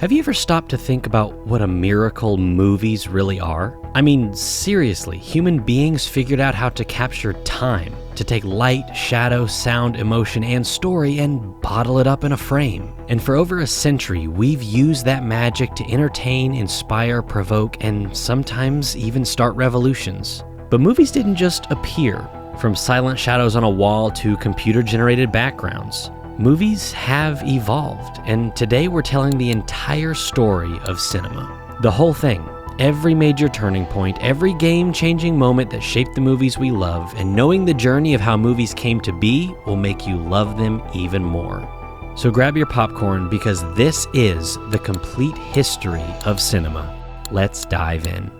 Have you ever stopped to think about what a miracle movies really are? I mean, seriously, human beings figured out how to capture time, to take light, shadow, sound, emotion, and story and bottle it up in a frame. And for over a century, we've used that magic to entertain, inspire, provoke, and sometimes even start revolutions. But movies didn't just appear, from silent shadows on a wall to computer-generated backgrounds. Movies have evolved, and today we're telling the entire story of cinema. The whole thing. Every major turning point, every game-changing moment that shaped the movies we love, and knowing the journey of how movies came to be will make you love them even more. So grab your popcorn because this is the complete history of cinema. Let's dive in.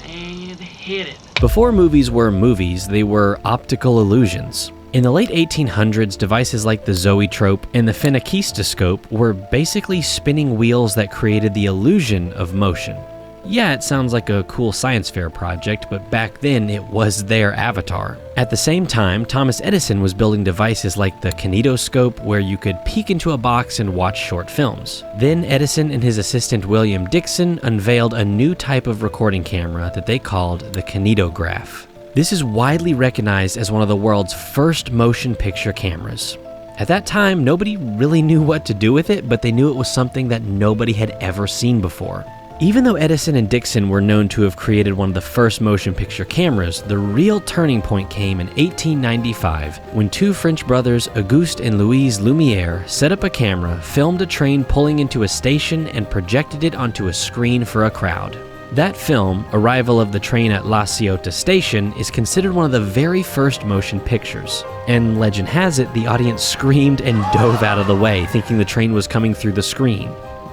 And hit it. Before movies were movies, they were optical illusions. In the late 1800s, devices like the zoetrope and the phenakistoscope were basically spinning wheels that created the illusion of motion. Yeah, it sounds like a cool science fair project, but back then it was their avatar. At the same time, Thomas Edison was building devices like the kinetoscope, where you could peek into a box and watch short films. Then Edison and his assistant William Dickson unveiled a new type of recording camera that they called the kinetograph. This is widely recognized as one of the world's first motion picture cameras. At that time, nobody really knew what to do with it, but they knew it was something that nobody had ever seen before. Even though Edison and Dickson were known to have created one of the first motion picture cameras, the real turning point came in 1895 when two French brothers, Auguste and Louise Lumière, set up a camera, filmed a train pulling into a station, and projected it onto a screen for a crowd. That film, Arrival of the Train at La Ciotat Station, is considered one of the very first motion pictures. And legend has it, the audience screamed and dove out of the way, thinking the train was coming through the screen.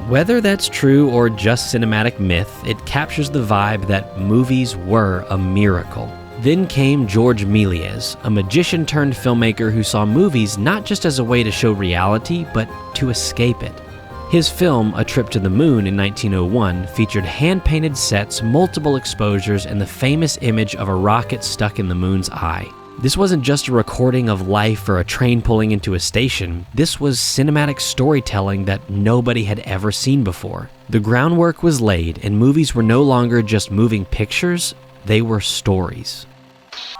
Whether that's true or just cinematic myth, it captures the vibe that movies were a miracle. Then came Georges Méliès, a magician turned filmmaker who saw movies not just as a way to show reality, but to escape it. His film, A Trip to the Moon in 1901, featured hand-painted sets, multiple exposures, and the famous image of a rocket stuck in the moon's eye. This wasn't just a recording of life or a train pulling into a station. This was cinematic storytelling that nobody had ever seen before. The groundwork was laid, and movies were no longer just moving pictures, they were stories.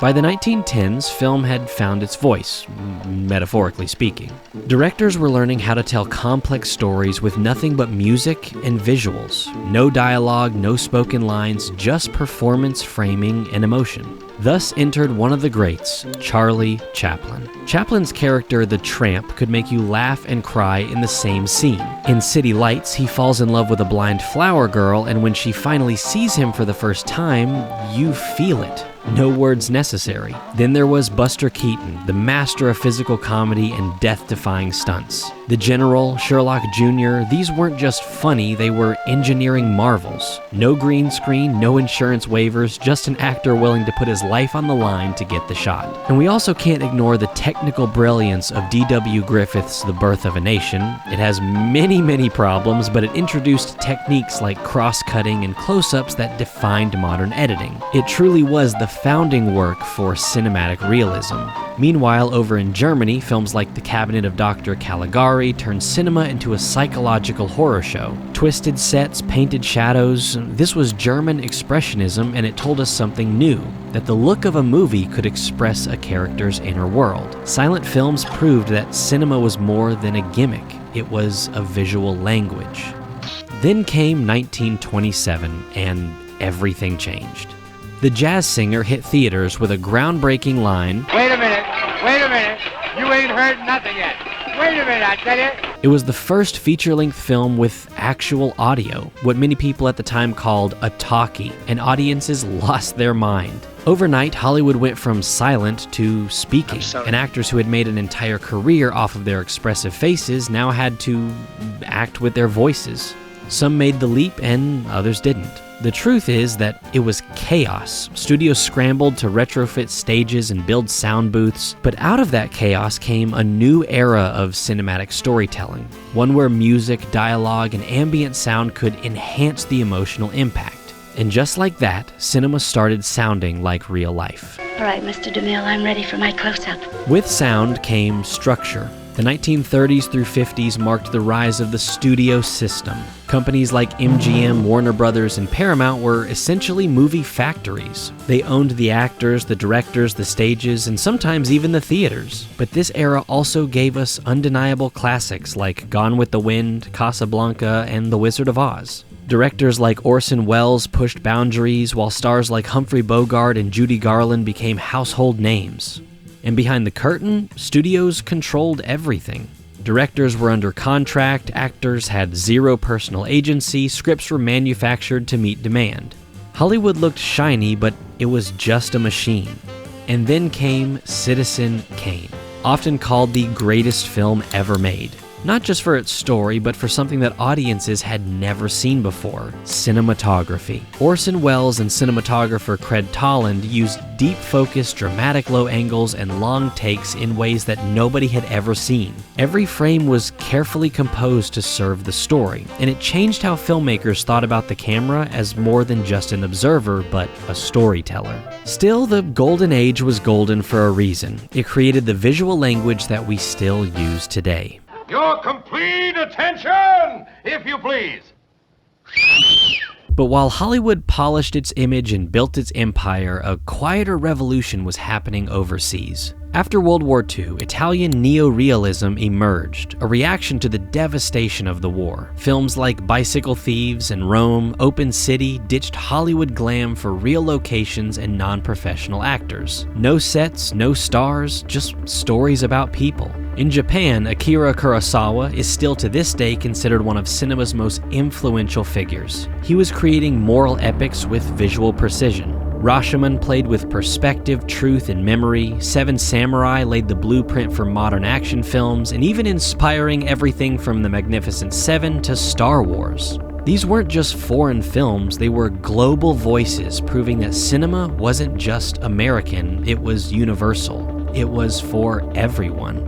By the 1910s, film had found its voice, metaphorically speaking. Directors were learning how to tell complex stories with nothing but music and visuals. No dialogue, no spoken lines, just performance, framing, and emotion. Thus entered one of the greats, Charlie Chaplin. Chaplin's character, the Tramp, could make you laugh and cry in the same scene. In City Lights, he falls in love with a blind flower girl, and when she finally sees him for the first time, you feel it. No words necessary. Then there was Buster Keaton, the master of physical comedy and death-defying stunts. The General, Sherlock Jr., these weren't just funny, they were engineering marvels. No green screen, no insurance waivers, just an actor willing to put his life on the line to get the shot. And we also can't ignore the technical brilliance of D.W. Griffith's The Birth of a Nation. It has many problems, but it introduced techniques like cross-cutting and close-ups that defined modern editing. It truly was the founding work for cinematic realism. Meanwhile, over in Germany, films like The Cabinet of Dr. Caligari turned cinema into a psychological horror show. Twisted sets, painted shadows, this was German expressionism, and it told us something new, that the look of a movie could express a character's inner world. Silent films proved that cinema was more than a gimmick, it was a visual language. Then came 1927, and everything changed. The Jazz Singer hit theaters with a groundbreaking line, Wait a minute, you ain't heard nothing yet. Wait a minute, I tell you. It was the first feature-length film with actual audio, what many people at the time called a talkie, and audiences lost their mind. Overnight, Hollywood went from silent to speaking, and actors who had made an entire career off of their expressive faces now had to act with their voices. Some made the leap and others didn't. The truth is that it was chaos. Studios scrambled to retrofit stages and build sound booths, but out of that chaos came a new era of cinematic storytelling, one where music, dialogue, and ambient sound could enhance the emotional impact. And just like that, cinema started sounding like real life. All right, Mr. DeMille, I'm ready for my close-up. With sound came structure. The 1930s through 50s marked the rise of the studio system. Companies like MGM, Warner Brothers, and Paramount were essentially movie factories. They owned the actors, the directors, the stages, and sometimes even the theaters. But this era also gave us undeniable classics like Gone with the Wind, Casablanca, and The Wizard of Oz. Directors like Orson Welles pushed boundaries, while stars like Humphrey Bogart and Judy Garland became household names. And behind the curtain, studios controlled everything. Directors were under contract, actors had zero personal agency, scripts were manufactured to meet demand. Hollywood looked shiny, but it was just a machine. And then came Citizen Kane, often called the greatest film ever made. Not just for its story, but for something that audiences had never seen before: cinematography. Orson Welles and cinematographer Craig Tolland used deep focus, dramatic low angles, and long takes in ways that nobody had ever seen. Every frame was carefully composed to serve the story, and it changed how filmmakers thought about the camera as more than just an observer, but a storyteller. Still, the golden age was golden for a reason. It created the visual language that we still use today. Your complete attention, if you please. But while Hollywood polished its image and built its empire, a quieter revolution was happening overseas. After World War II, Italian neorealism emerged, a reaction to the devastation of the war. Films like Bicycle Thieves and Rome, Open City ditched Hollywood glam for real locations and non-professional actors. No sets, no stars, just stories about people. In Japan, Akira Kurosawa is still to this day considered one of cinema's most influential figures. He was creating moral epics with visual precision. Rashomon played with perspective, truth, and memory. Seven Samurai laid the blueprint for modern action films, and even inspiring everything from The Magnificent Seven to Star Wars. These weren't just foreign films, they were global voices proving that cinema wasn't just American, it was universal. It was for everyone.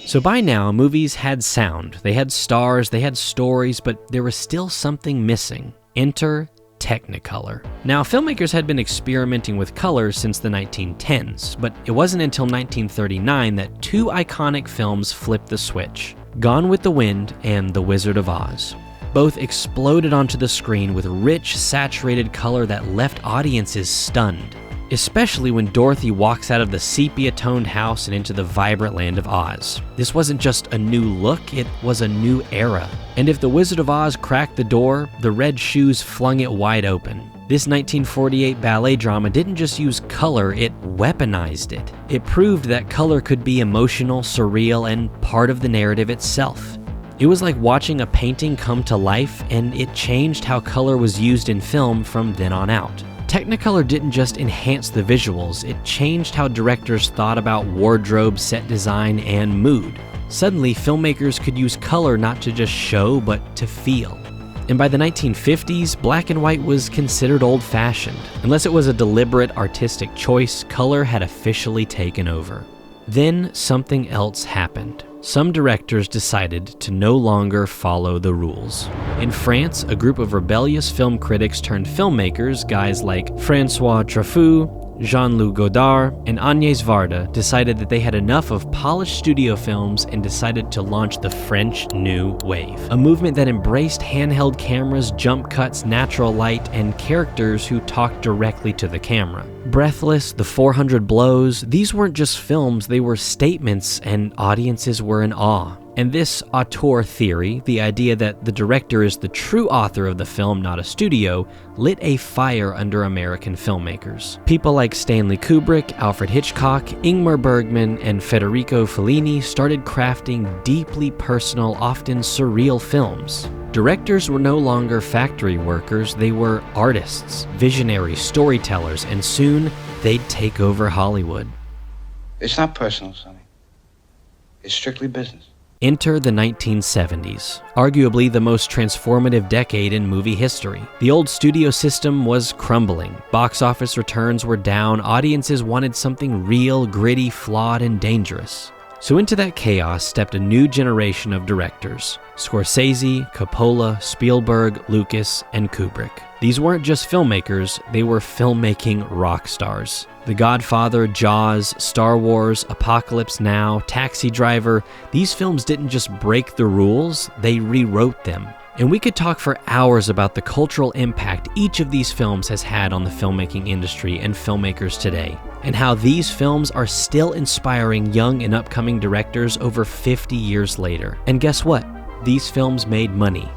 So by now, movies had sound, they had stars, they had stories, but there was still something missing. Enter Technicolor. Now, filmmakers had been experimenting with color since the 1910s, but it wasn't until 1939 that two iconic films flipped the switch: Gone with the Wind and The Wizard of Oz. Both exploded onto the screen with rich, saturated color that left audiences stunned. Especially when Dorothy walks out of the sepia-toned house and into the vibrant land of Oz. This wasn't just a new look, it was a new era. And if The Wizard of Oz cracked the door, the red shoes flung it wide open. This 1948 ballet drama didn't just use color, it weaponized it. It proved that color could be emotional, surreal, and part of the narrative itself. It was like watching a painting come to life, and it changed how color was used in film from then on out. Technicolor didn't just enhance the visuals, it changed how directors thought about wardrobe, set design, and mood. Suddenly, filmmakers could use color not to just show, but to feel. And by the 1950s, black and white was considered old-fashioned. Unless it was a deliberate artistic choice, color had officially taken over. Then something else happened. Some directors decided to no longer follow the rules. In France, a group of rebellious film critics turned filmmakers, guys like François Truffaut, Jean-Luc Godard, and Agnès Varda, decided that they had enough of polished studio films and decided to launch the French New Wave, a movement that embraced handheld cameras, jump cuts, natural light, and characters who talked directly to the camera. Breathless, The 400 Blows, these weren't just films, they were statements, and audiences were in awe. And this auteur theory, the idea that the director is the true author of the film, not a studio, lit a fire under American filmmakers. People like Stanley Kubrick, Alfred Hitchcock, Ingmar Bergman, and Federico Fellini started crafting deeply personal, often surreal films. Directors were no longer factory workers, they were artists, visionaries, storytellers, and soon they'd take over Hollywood. It's not personal, Sonny. It's strictly business. Enter the 1970s, arguably the most transformative decade in movie history. The old studio system was crumbling, box office returns were down, audiences wanted something real, gritty, flawed, and dangerous. So into that chaos stepped a new generation of directors: Scorsese, Coppola, Spielberg, Lucas, and Kubrick. These weren't just filmmakers, they were filmmaking rock stars. The Godfather, Jaws, Star Wars, Apocalypse Now, Taxi Driver, these films didn't just break the rules, they rewrote them. And we could talk for hours about the cultural impact each of these films has had on the filmmaking industry and filmmakers today, and how these films are still inspiring young and upcoming directors over 50 years later. And guess what? These films made money.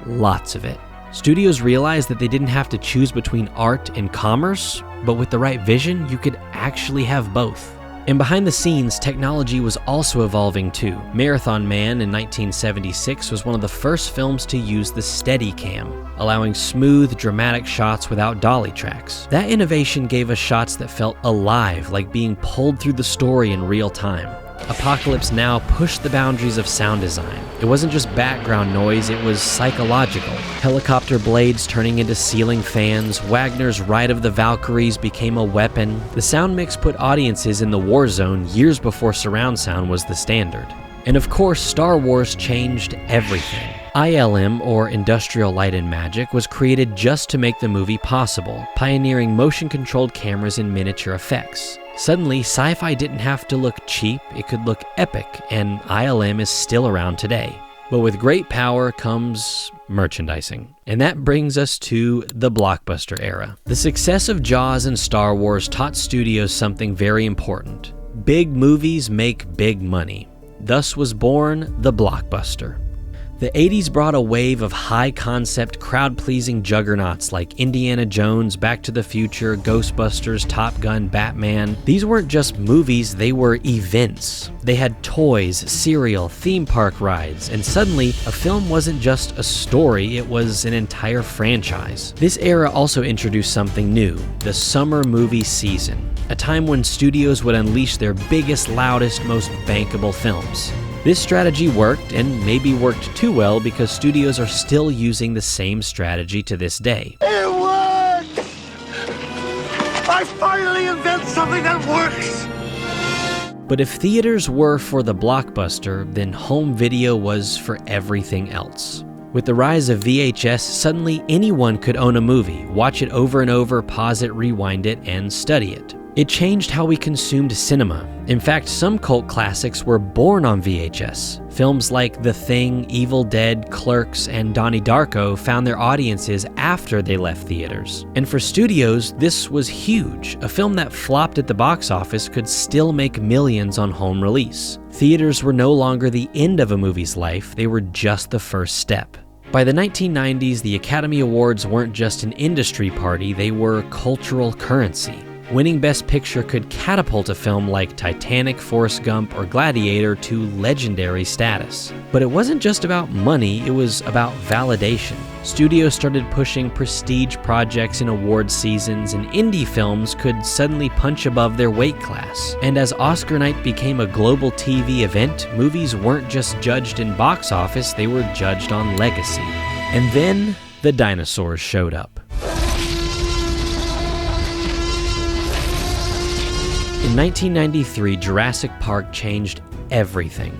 Lots of it. Studios realized that they didn't have to choose between art and commerce, but with the right vision, you could actually have both. And behind the scenes, technology was also evolving too. Marathon Man in 1976 was one of the first films to use the Steadicam, allowing smooth, dramatic shots without dolly tracks. That innovation gave us shots that felt alive, like being pulled through the story in real time. Apocalypse Now pushed the boundaries of sound design. It wasn't just background noise, it was psychological. Helicopter blades turning into ceiling fans, Wagner's Ride of the Valkyries became a weapon. The sound mix put audiences in the war zone years before surround sound was the standard. And of course, Star Wars changed everything. ILM, or Industrial Light and Magic, was created just to make the movie possible, pioneering motion-controlled cameras and miniature effects. Suddenly, sci-fi didn't have to look cheap, it could look epic, and ILM is still around today. But with great power comes merchandising. And that brings us to the blockbuster era. The success of Jaws and Star Wars taught studios something very important. Big movies make big money. Thus was born the blockbuster. The 80s brought a wave of high-concept, crowd-pleasing juggernauts like Indiana Jones, Back to the Future, Ghostbusters, Top Gun, Batman. These weren't just movies, they were events. They had toys, cereal, theme park rides, and suddenly, a film wasn't just a story, it was an entire franchise. This era also introduced something new, the summer movie season, a time when studios would unleash their biggest, loudest, most bankable films. This strategy worked, and maybe worked too well because studios are still using the same strategy to this day. It worked! I finally invented something that works! But if theaters were for the blockbuster, then home video was for everything else. With the rise of VHS, suddenly anyone could own a movie, watch it over and over, pause it, rewind it, and study it. It changed how we consumed cinema. In fact, some cult classics were born on VHS. Films like The Thing, Evil Dead, Clerks, and Donnie Darko found their audiences after they left theaters. And for studios, this was huge. A film that flopped at the box office could still make millions on home release. Theaters were no longer the end of a movie's life, they were just the first step. By the 1990s, the Academy Awards weren't just an industry party, they were cultural currency. Winning Best Picture could catapult a film like Titanic, Forrest Gump, or Gladiator to legendary status. But it wasn't just about money, it was about validation. Studios started pushing prestige projects in award seasons, and indie films could suddenly punch above their weight class. And as Oscar night became a global TV event, movies weren't just judged in box office, they were judged on legacy. And then the dinosaurs showed up. In 1993, Jurassic Park changed everything.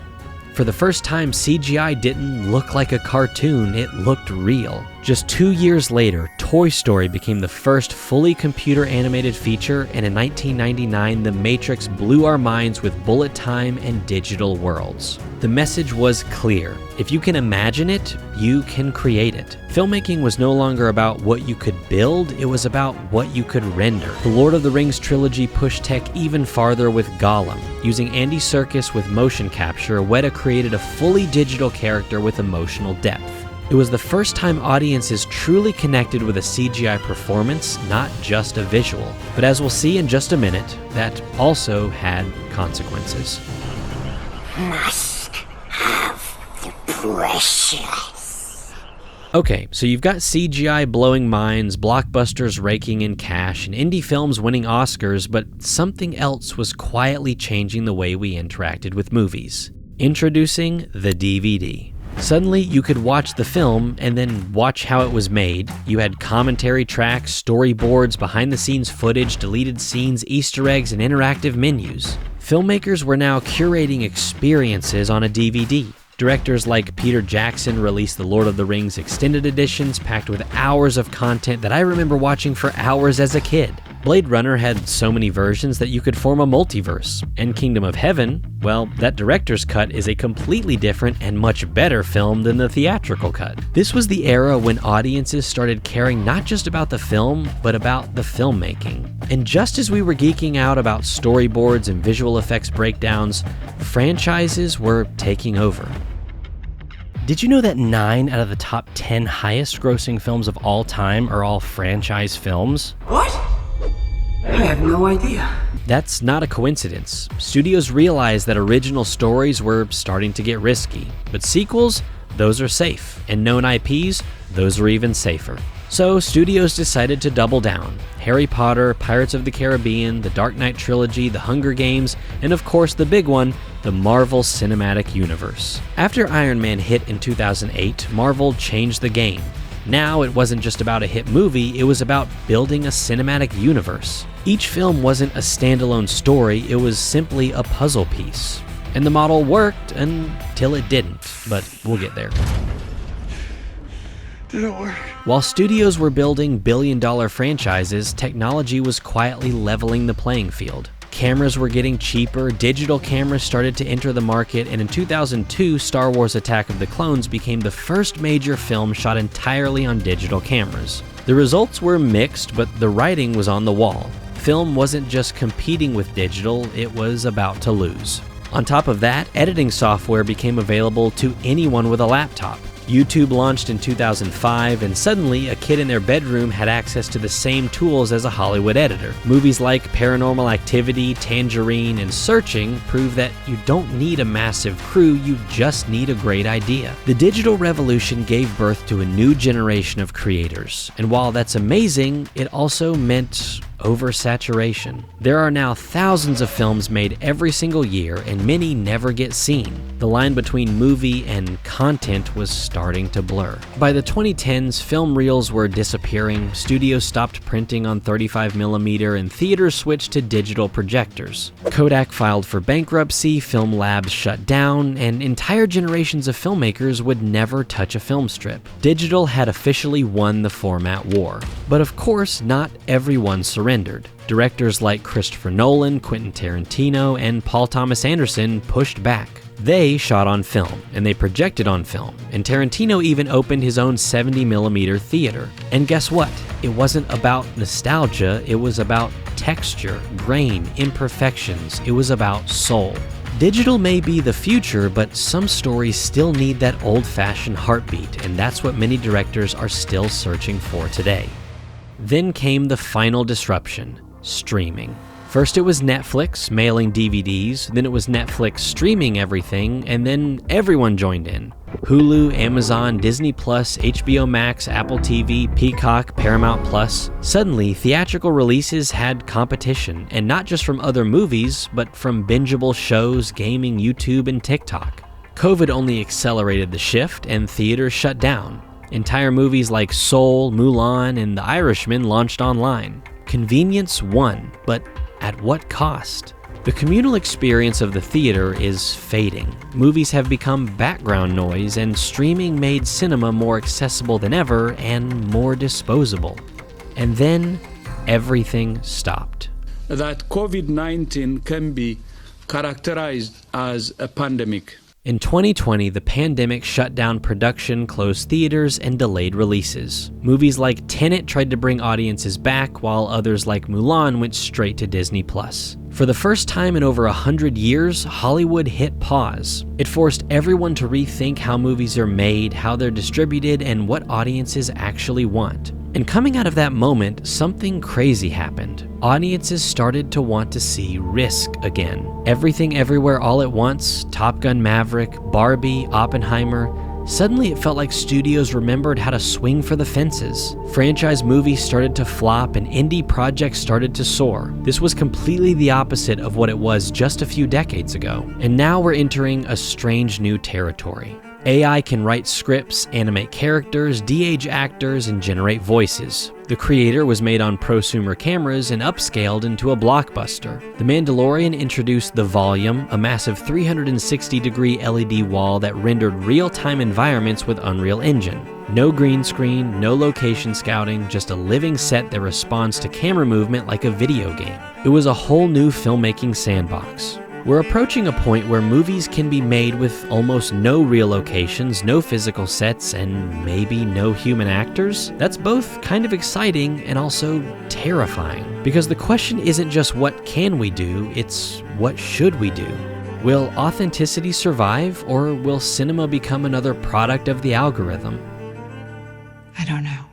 For the first time, CGI didn't look like a cartoon, it looked real. Just 2 years later, Toy Story became the first fully computer-animated feature, and in 1999, The Matrix blew our minds with bullet time and digital worlds. The message was clear. If you can imagine it, you can create it. Filmmaking was no longer about what you could build, it was about what you could render. The Lord of the Rings trilogy pushed tech even farther with Gollum. Using Andy Serkis with motion capture, Weta created a fully digital character with emotional depth. It was the first time audiences truly connected with a CGI performance, not just a visual. But as we'll see in just a minute, that also had consequences. Must have the precious. Okay, so you've got CGI blowing minds, blockbusters raking in cash, and indie films winning Oscars, but something else was quietly changing the way we interacted with movies. Introducing the DVD. Suddenly, you could watch the film and then watch how it was made. You had commentary tracks, storyboards, behind-the-scenes footage, deleted scenes, Easter eggs, and interactive menus. Filmmakers were now curating experiences on a DVD. Directors like Peter Jackson released the Lord of the Rings extended editions packed with hours of content that I remember watching for hours as a kid. Blade Runner had so many versions that you could form a multiverse. And Kingdom of Heaven, well, that director's cut is a completely different and much better film than the theatrical cut. This was the era when audiences started caring not just about the film, but about the filmmaking. And just as we were geeking out about storyboards and visual effects breakdowns, franchises were taking over. Did you know that 9 out of the top 10 highest grossing films of all time are all franchise films? What? I have no idea. That's not a coincidence. Studios realized that original stories were starting to get risky, but sequels, those are safe, and known IPs, those are even safer. So studios decided to double down. Harry Potter, Pirates of the Caribbean, the Dark Knight trilogy, the Hunger Games, and of course the big one, the Marvel Cinematic Universe. After Iron Man hit in 2008, Marvel changed the game. Now it wasn't just about a hit movie, it was about building a cinematic universe. Each film wasn't a standalone story, it was simply a puzzle piece. And the model worked until it didn't, but we'll get there. Did it work? While studios were building billion-dollar franchises, technology was quietly leveling the playing field. Cameras were getting cheaper, digital cameras started to enter the market, and in 2002, Star Wars Attack of the Clones became the first major film shot entirely on digital cameras. The results were mixed, but the writing was on the wall. Film wasn't just competing with digital, it was about to lose. On top of that, editing software became available to anyone with a laptop. YouTube launched in 2005, and suddenly a kid in their bedroom had access to the same tools as a Hollywood editor. Movies like Paranormal Activity, Tangerine, and Searching prove that you don't need a massive crew, you just need a great idea. The digital revolution gave birth to a new generation of creators, and while that's amazing, it also meant oversaturation. There are now thousands of films made every single year, and many never get seen. The line between movie and content was starting to blur. By the 2010s, film reels were disappearing, studios stopped printing on 35mm, and theaters switched to digital projectors. Kodak filed for bankruptcy, film labs shut down, and entire generations of filmmakers would never touch a film strip. Digital had officially won the format war. But of course, not everyone surrendered. Directors like Christopher Nolan, Quentin Tarantino, and Paul Thomas Anderson pushed back. They shot on film, and they projected on film, and Tarantino even opened his own 70mm theater. And guess what? It wasn't about nostalgia, it was about texture, grain, imperfections, it was about soul. Digital may be the future, but some stories still need that old-fashioned heartbeat, and that's what many directors are still searching for today. Then came the final disruption, streaming. First it was Netflix mailing DVDs, then it was Netflix streaming everything, and then everyone joined in. Hulu, Amazon, Disney+, HBO Max, Apple TV, Peacock, Paramount+. Suddenly, theatrical releases had competition, and not just from other movies, but from bingeable shows, gaming, YouTube, and TikTok. COVID only accelerated the shift, and theaters shut down. Entire movies like Soul, Mulan, and The Irishman launched online. Convenience won, but at what cost? The communal experience of the theater is fading. Movies have become background noise, and streaming made cinema more accessible than ever and more disposable. And then everything stopped. That COVID-19 can be characterized as a pandemic. In 2020, the pandemic shut down production, closed theaters, and delayed releases. Movies like Tenet tried to bring audiences back, while others like Mulan went straight to Disney+. For the first time in over 100 years, Hollywood hit pause. It forced everyone to rethink how movies are made, how they're distributed, and what audiences actually want. And coming out of that moment, something crazy happened. Audiences started to want to see risk again. Everything Everywhere All at Once, Top Gun Maverick, Barbie, Oppenheimer. Suddenly it felt like studios remembered how to swing for the fences. Franchise movies started to flop and indie projects started to soar. This was completely the opposite of what it was just a few decades ago. And now we're entering a strange new territory. AI can write scripts, animate characters, de-age actors, and generate voices. The Creator was made on prosumer cameras and upscaled into a blockbuster. The Mandalorian introduced the Volume, a massive 360-degree LED wall that rendered real-time environments with Unreal Engine. No green screen, no location scouting, just a living set that responds to camera movement like a video game. It was a whole new filmmaking sandbox. We're approaching a point where movies can be made with almost no real locations, no physical sets, and maybe no human actors. That's both kind of exciting and also terrifying, because the question isn't just what can we do, it's what should we do? Will authenticity survive, or will cinema become another product of the algorithm? I don't know.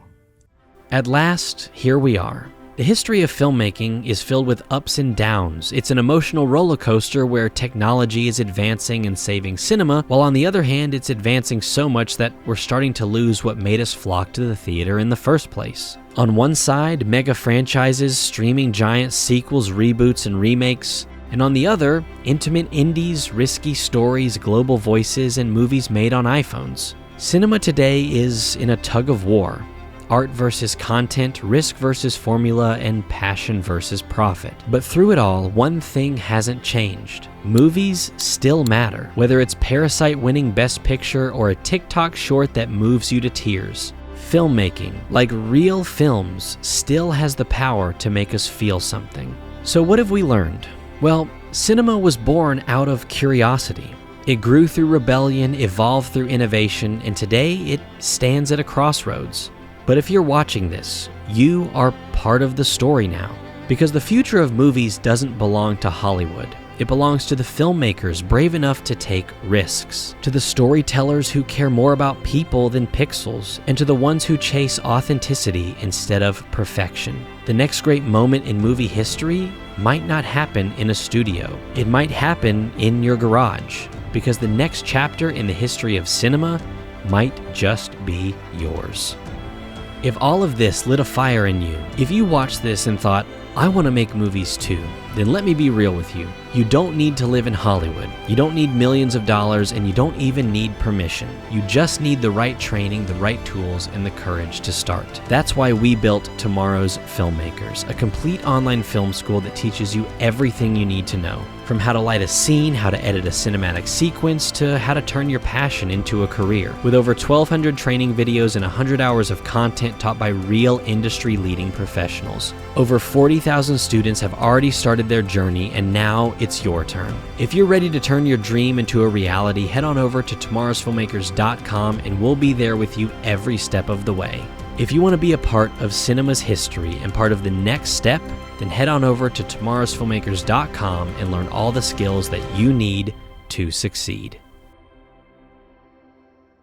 At last, here we are. The history of filmmaking is filled with ups and downs. It's an emotional roller coaster where technology is advancing and saving cinema, while on the other hand, it's advancing so much that we're starting to lose what made us flock to the theater in the first place. On one side, mega franchises, streaming giants, sequels, reboots, and remakes. And on the other, intimate indies, risky stories, global voices, and movies made on iPhones. Cinema today is in a tug of war. Art versus content, risk versus formula, and passion versus profit. But through it all, one thing hasn't changed. Movies still matter, whether it's Parasite winning Best Picture or a TikTok short that moves you to tears. Filmmaking, like real films, still has the power to make us feel something. So what have we learned? Well, cinema was born out of curiosity. It grew through rebellion, evolved through innovation, and today it stands at a crossroads. But if you're watching this, you are part of the story now. Because the future of movies doesn't belong to Hollywood. It belongs to the filmmakers brave enough to take risks, to the storytellers who care more about people than pixels, and to the ones who chase authenticity instead of perfection. The next great moment in movie history might not happen in a studio. It might happen in your garage, because the next chapter in the history of cinema might just be yours. If all of this lit a fire in you, if you watched this and thought, I want to make movies too, then let me be real with you. You don't need to live in Hollywood. You don't need millions of dollars, and you don't even need permission. You just need the right training, the right tools, and the courage to start. That's why we built Tomorrow's Filmmakers, a complete online film school that teaches you everything you need to know. From how to light a scene, how to edit a cinematic sequence, to how to turn your passion into a career. With over 1,200 training videos and 100 hours of content taught by real industry-leading professionals. Over 40,000 students have already started their journey, and now it's your turn. If you're ready to turn your dream into a reality, head on over to tomorrowsfilmmakers.com and we'll be there with you every step of the way. If you want to be a part of cinema's history and part of the next step, then head on over to tomorrowsfilmmakers.com and learn all the skills that you need to succeed.